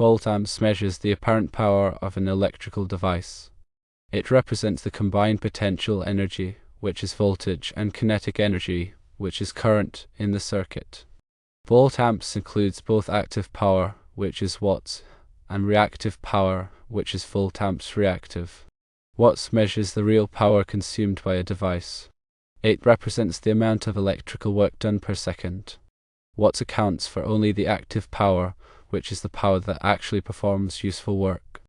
Voltamps measures the apparent power of an electrical device. It represents the combined potential energy, which is voltage, and kinetic energy, which is current, in the circuit. Voltamps includes both active power, which is watts, and reactive power, which is voltamps reactive. Watts measures the real power consumed by a device. It represents the amount of electrical work done per second. Watts accounts for only the active power, which is the power that actually performs useful work.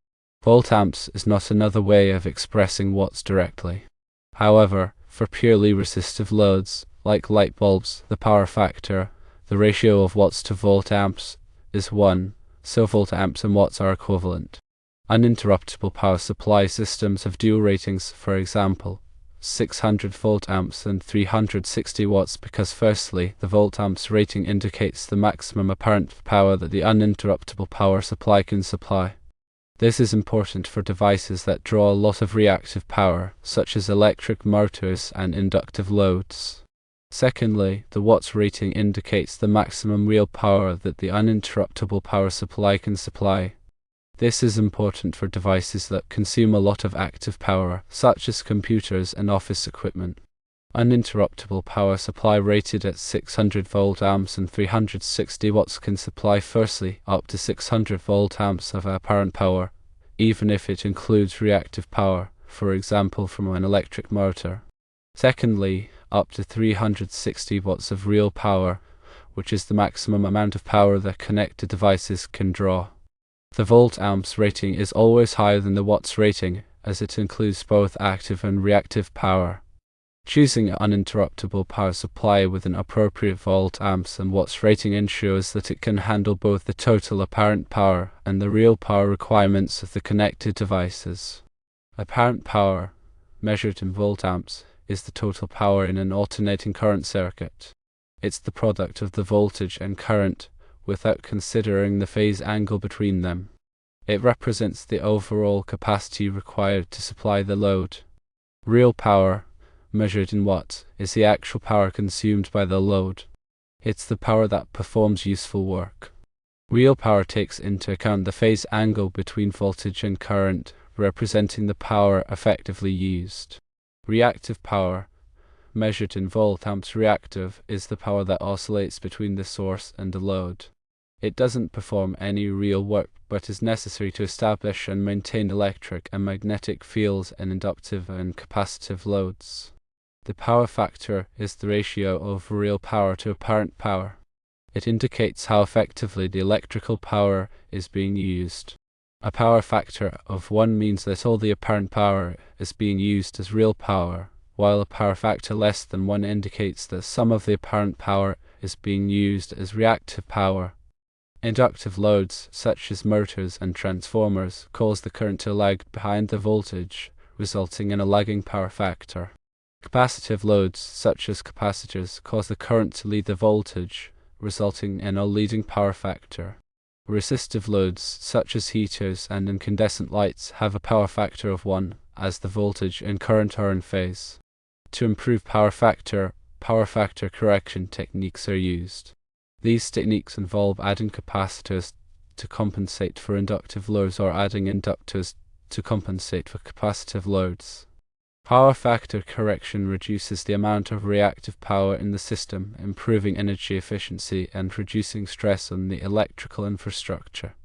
Voltamps is not another way of expressing watts directly. However, for purely resistive loads, like light bulbs, the power factor, the ratio of watts to voltamps, is 1, so voltamps and watts are equivalent. Uninterruptible power supply systems have dual ratings, for example, 600 voltamps and 360 watts, because firstly, the voltamps rating indicates the maximum apparent power that the uninterruptible power supply can supply. This is important for devices that draw a lot of reactive power, such as electric motors and inductive loads. Secondly, the watts rating indicates the maximum real power that the uninterruptible power supply can supply. This is important for devices that consume a lot of active power, such as computers and office equipment. Uninterruptible power supply rated at 600 voltamps and 360 watts can supply firstly up to 600 voltamps of apparent power, even if it includes reactive power, for example from an electric motor. Secondly, up to 360 watts of real power, which is the maximum amount of power that connected devices can draw. The voltamps rating is always higher than the watts rating, as it includes both active and reactive power. Choosing an uninterruptible power supply with an appropriate voltamps and watts rating ensures that it can handle both the total apparent power and the real power requirements of the connected devices. Apparent power, measured in voltamps, is the total power in an alternating current circuit. It's the product of the voltage and current, without considering the phase angle between them. It represents the overall capacity required to supply the load. Real power, measured in watts, is the actual power consumed by the load. It's the power that performs useful work. Real power takes into account the phase angle between voltage and current, representing the power effectively used. Reactive power, measured in voltamps reactive, is the power that oscillates between the source and the load. It doesn't perform any real work, but is necessary to establish and maintain electric and magnetic fields in inductive and capacitive loads. The power factor is the ratio of real power to apparent power. It indicates how effectively the electrical power is being used. A power factor of 1 means that all the apparent power is being used as real power, while a power factor less than 1 indicates that some of the apparent power is being used as reactive power. Inductive loads, such as motors and transformers, cause the current to lag behind the voltage, resulting in a lagging power factor. Capacitive loads, such as capacitors, cause the current to lead the voltage, resulting in a leading power factor. Resistive loads, such as heaters and incandescent lights, have a power factor of 1, as the voltage and current are in phase. To improve power factor correction techniques are used. These techniques involve adding capacitors to compensate for inductive loads or adding inductors to compensate for capacitive loads. Power factor correction reduces the amount of reactive power in the system, improving energy efficiency and reducing stress on the electrical infrastructure.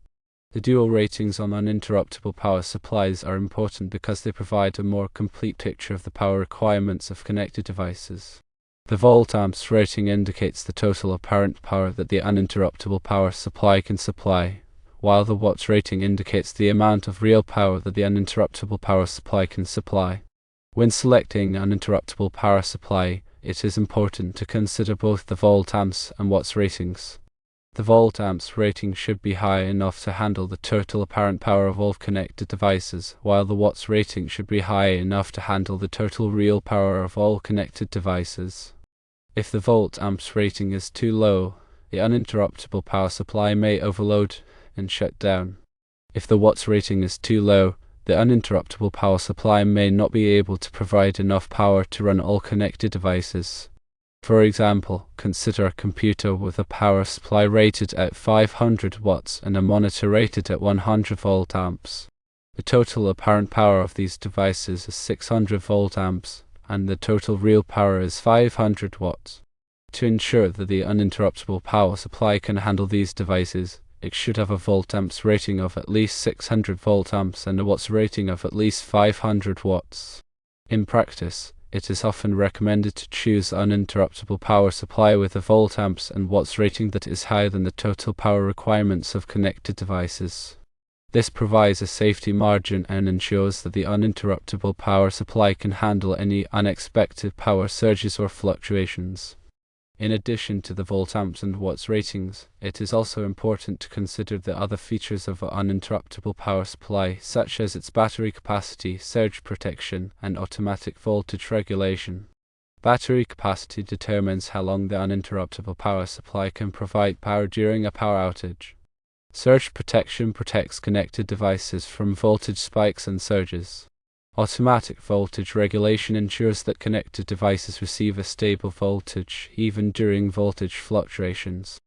The dual ratings on uninterruptible power supplies are important because they provide a more complete picture of the power requirements of connected devices. The voltamps rating indicates the total apparent power that the uninterruptible power supply can supply, while the watts rating indicates the amount of real power that the uninterruptible power supply can supply. When selecting an uninterruptible power supply, it is important to consider both the voltamps and watts ratings. The voltamps rating should be high enough to handle the total apparent power of all connected devices, while the watts rating should be high enough to handle the total real power of all connected devices. If the voltamps rating is too low, the uninterruptible power supply may overload and shut down. If the watts rating is too low, the uninterruptible power supply may not be able to provide enough power to run all connected devices. For example, consider a computer with a power supply rated at 500 watts and a monitor rated at 100 volt amps. The total apparent power of these devices is 600 volt amps, and the total real power is 500 watts. To ensure that the uninterruptible power supply can handle these devices, it should have a volt amps rating of at least 600 volt amps and a watts rating of at least 500 watts. In practice, it is often recommended to choose an uninterruptible power supply with a volt amps and watts rating that is higher than the total power requirements of connected devices. This provides a safety margin and ensures that the uninterruptible power supply can handle any unexpected power surges or fluctuations. In addition to the volt amps and watts ratings, it is also important to consider the other features of an uninterruptible power supply, such as its battery capacity, surge protection, and automatic voltage regulation. Battery capacity determines how long the uninterruptible power supply can provide power during a power outage. Surge protection protects connected devices from voltage spikes and surges. Automatic voltage regulation ensures that connected devices receive a stable voltage even during voltage fluctuations.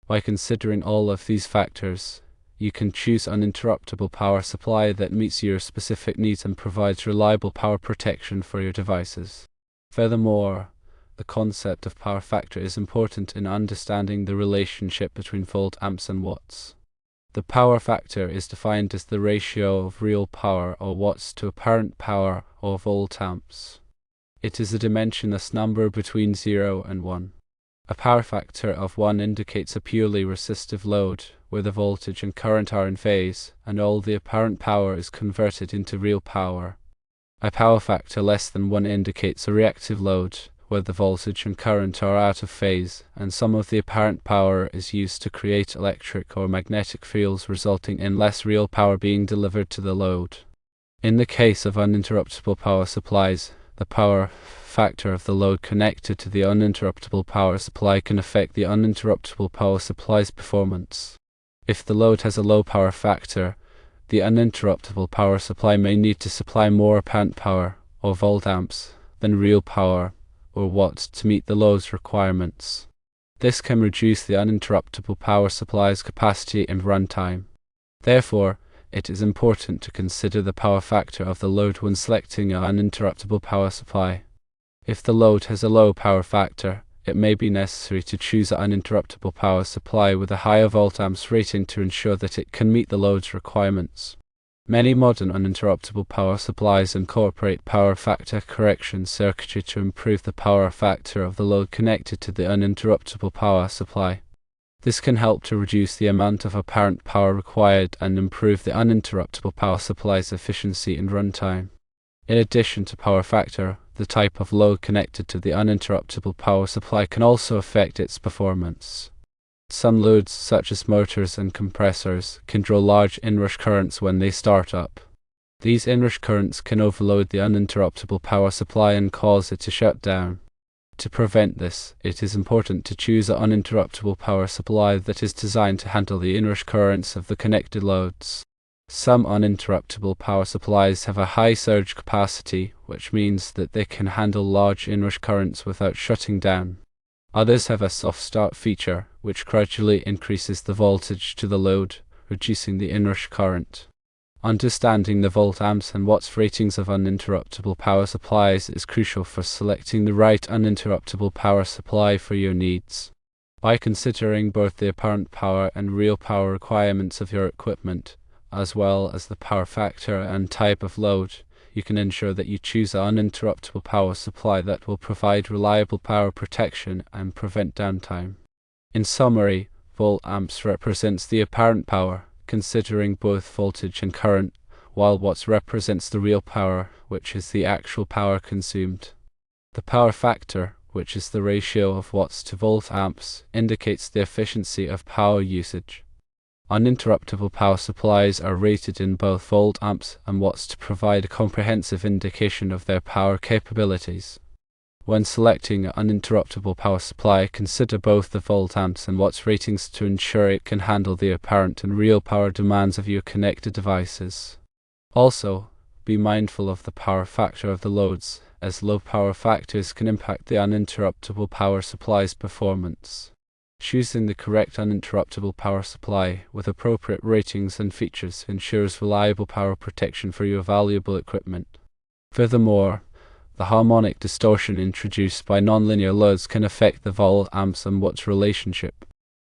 By considering all of these factors, you can choose an uninterruptible power supply that meets your specific needs and provides reliable power protection for your devices. Furthermore, the concept of power factor is important in understanding the relationship between volt amps and watts. The power factor is defined as the ratio of real power or watts to apparent power or volt amps. It is a dimensionless number between 0 and 1. A power factor of 1 indicates a purely resistive load, where the voltage and current are in phase, and all the apparent power is converted into real power. A power factor less than 1 indicates a reactive load, where the voltage and current are out of phase, and some of the apparent power is used to create electric or magnetic fields, resulting in less real power being delivered to the load. In the case of uninterruptible power supplies, the power factor of the load connected to the uninterruptible power supply can affect the uninterruptible power supply's performance. If the load has a low power factor, the uninterruptible power supply may need to supply more apparent power, or volt amps, than real power, or watts, to meet the load's requirements. This can reduce the uninterruptible power supply's capacity and runtime. Therefore, it is important to consider the power factor of the load when selecting an uninterruptible power supply. If the load has a low power factor, it may be necessary to choose an uninterruptible power supply with a higher volt amps rating to ensure that it can meet the load's requirements. Many modern uninterruptible power supplies incorporate power factor correction circuitry to improve the power factor of the load connected to the uninterruptible power supply. This can help to reduce the amount of apparent power required and improve the uninterruptible power supply's efficiency and runtime. In addition to power factor, the type of load connected to the uninterruptible power supply can also affect its performance. Some loads, such as motors and compressors, can draw large inrush currents when they start up. These inrush currents can overload the uninterruptible power supply and cause it to shut down. To prevent this, it is important to choose an uninterruptible power supply that is designed to handle the inrush currents of the connected loads. Some uninterruptible power supplies have a high surge capacity, which means that they can handle large inrush currents without shutting down. Others have a soft start feature, which gradually increases the voltage to the load, reducing the inrush current. Understanding the volt amps and watts ratings of uninterruptible power supplies is crucial for selecting the right uninterruptible power supply for your needs. By considering both the apparent power and real power requirements of your equipment, as well as the power factor and type of load, you can ensure that you choose an uninterruptible power supply that will provide reliable power protection and prevent downtime. In summary, volt amps represents the apparent power, considering both voltage and current, while watts represents the real power, which is the actual power consumed. The power factor, which is the ratio of watts to volt amps, indicates the efficiency of power usage. Uninterruptible power supplies are rated in both volt amps and watts to provide a comprehensive indication of their power capabilities. When selecting an uninterruptible power supply, consider both the volt amps and watts ratings to ensure it can handle the apparent and real power demands of your connected devices. Also, be mindful of the power factor of the loads, as low power factors can impact the uninterruptible power supply's performance. Choosing the correct uninterruptible power supply with appropriate ratings and features ensures reliable power protection for your valuable equipment. Furthermore, the harmonic distortion introduced by nonlinear loads can affect the vol-amps and watts relationship.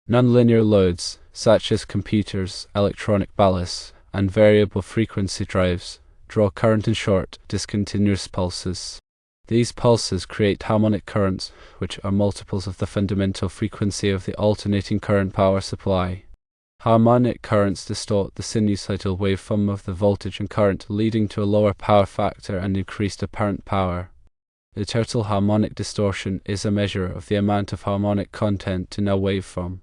Nonlinear loads, such as computers, electronic ballasts, and variable frequency drives, draw current in short, discontinuous pulses. These pulses create harmonic currents, which are multiples of the fundamental frequency of the alternating current power supply. Harmonic currents distort the sinusoidal waveform of the voltage and current, leading to a lower power factor and increased apparent power. The total harmonic distortion is a measure of the amount of harmonic content in a waveform.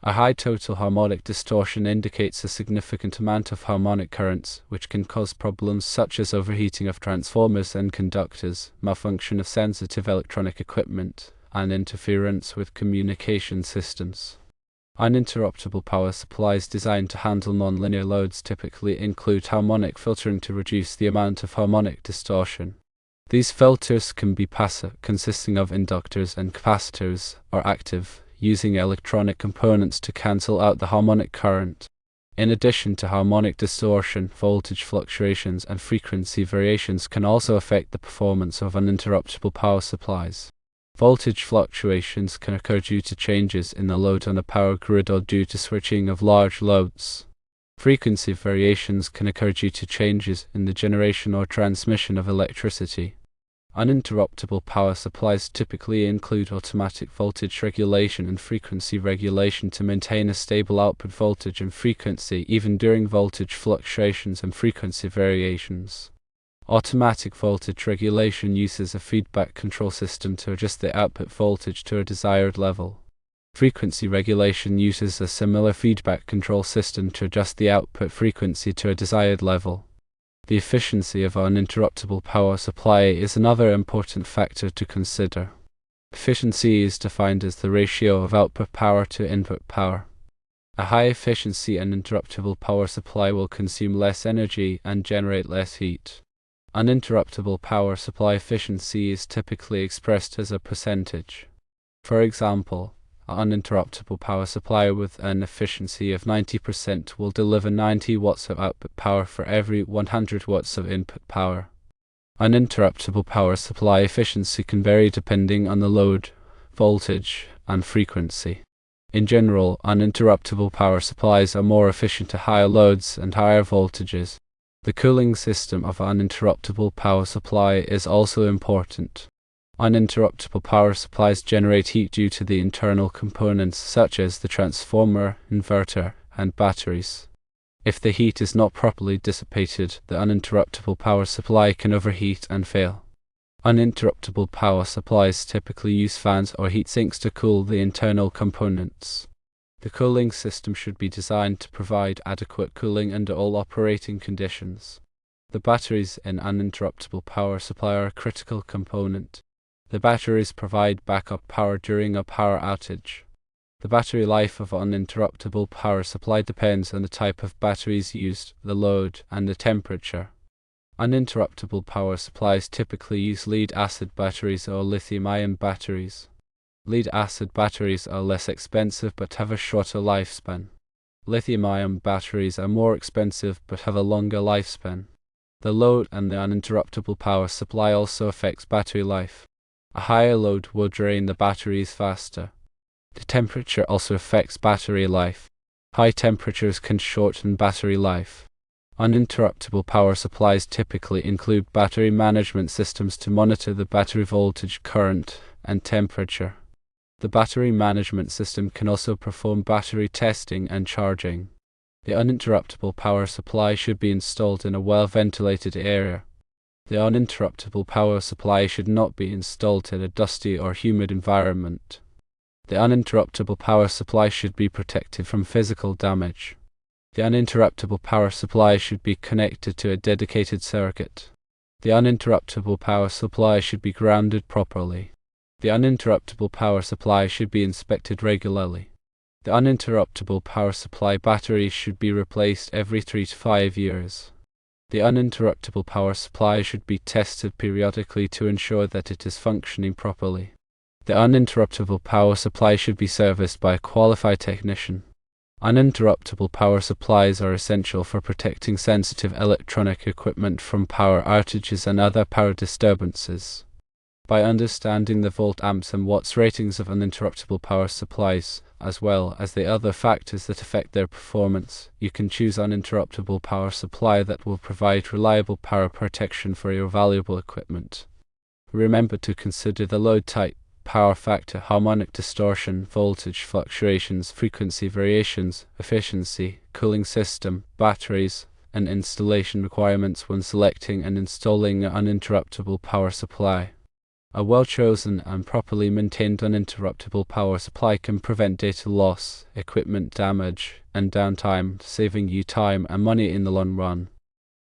A high total harmonic distortion indicates a significant amount of harmonic currents, which can cause problems such as overheating of transformers and conductors, malfunction of sensitive electronic equipment, and interference with communication systems. Uninterruptible power supplies designed to handle nonlinear loads typically include harmonic filtering to reduce the amount of harmonic distortion. These filters can be passive, consisting of inductors and capacitors, or active, using electronic components to cancel out the harmonic current. In addition to harmonic distortion, voltage fluctuations and frequency variations can also affect the performance of uninterruptible power supplies. Voltage fluctuations can occur due to changes in the load on a power grid or due to switching of large loads. Frequency variations can occur due to changes in the generation or transmission of electricity. Uninterruptible power supplies typically include automatic voltage regulation and frequency regulation to maintain a stable output voltage and frequency even during voltage fluctuations and frequency variations. Automatic voltage regulation uses a feedback control system to adjust the output voltage to a desired level. Frequency regulation uses a similar feedback control system to adjust the output frequency to a desired level. The efficiency of an uninterruptible power supply is another important factor to consider. Efficiency is defined as the ratio of output power to input power. A high-efficiency uninterruptible power supply will consume less energy and generate less heat. Uninterruptible power supply efficiency is typically expressed as a percentage. For example, an uninterruptible power supply with an efficiency of 90% will deliver 90 watts of output power for every 100 watts of input power. Uninterruptible power supply efficiency can vary depending on the load, voltage, and frequency. In general, uninterruptible power supplies are more efficient at higher loads and higher voltages. The cooling system of an uninterruptible power supply is also important. Uninterruptible power supplies generate heat due to the internal components such as the transformer, inverter, and batteries. If the heat is not properly dissipated, the uninterruptible power supply can overheat and fail. Uninterruptible power supplies typically use fans or heat sinks to cool the internal components. The cooling system should be designed to provide adequate cooling under all operating conditions. The batteries in an uninterruptible power supply are a critical component. The batteries provide backup power during a power outage. The battery life of an uninterruptible power supply depends on the type of batteries used, the load, and the temperature. Uninterruptible power supplies typically use lead-acid batteries or lithium-ion batteries. Lead-acid batteries are less expensive but have a shorter lifespan. Lithium-ion batteries are more expensive but have a longer lifespan. The load and the uninterruptible power supply also affects battery life. A higher load will drain the batteries faster. The temperature also affects battery life. High temperatures can shorten battery life. Uninterruptible power supplies typically include battery management systems to monitor the battery voltage, current, and temperature. The battery management system can also perform battery testing and charging. The uninterruptible power supply should be installed in a well-ventilated area. The uninterruptible power supply should not be installed in a dusty or humid environment. The uninterruptible power supply should be protected from physical damage. The uninterruptible power supply should be connected to a dedicated circuit. The uninterruptible power supply should be grounded properly. The uninterruptible power supply should be inspected regularly. The uninterruptible power supply batteries should be replaced every 3 to 5 years. The uninterruptible power supply should be tested periodically to ensure that it is functioning properly. The uninterruptible power supply should be serviced by a qualified technician. Uninterruptible power supplies are essential for protecting sensitive electronic equipment from power outages and other power disturbances. By understanding the volt amps and watts ratings of uninterruptible power supplies, as well as the other factors that affect their performance, you can choose uninterruptible power supply that will provide reliable power protection for your valuable equipment. Remember to consider the load type, power factor, harmonic distortion, voltage fluctuations, frequency variations, efficiency, cooling system, batteries, and installation requirements when selecting and installing an uninterruptible power supply. A well-chosen and properly maintained uninterruptible power supply can prevent data loss, equipment damage, and downtime, saving you time and money in the long run.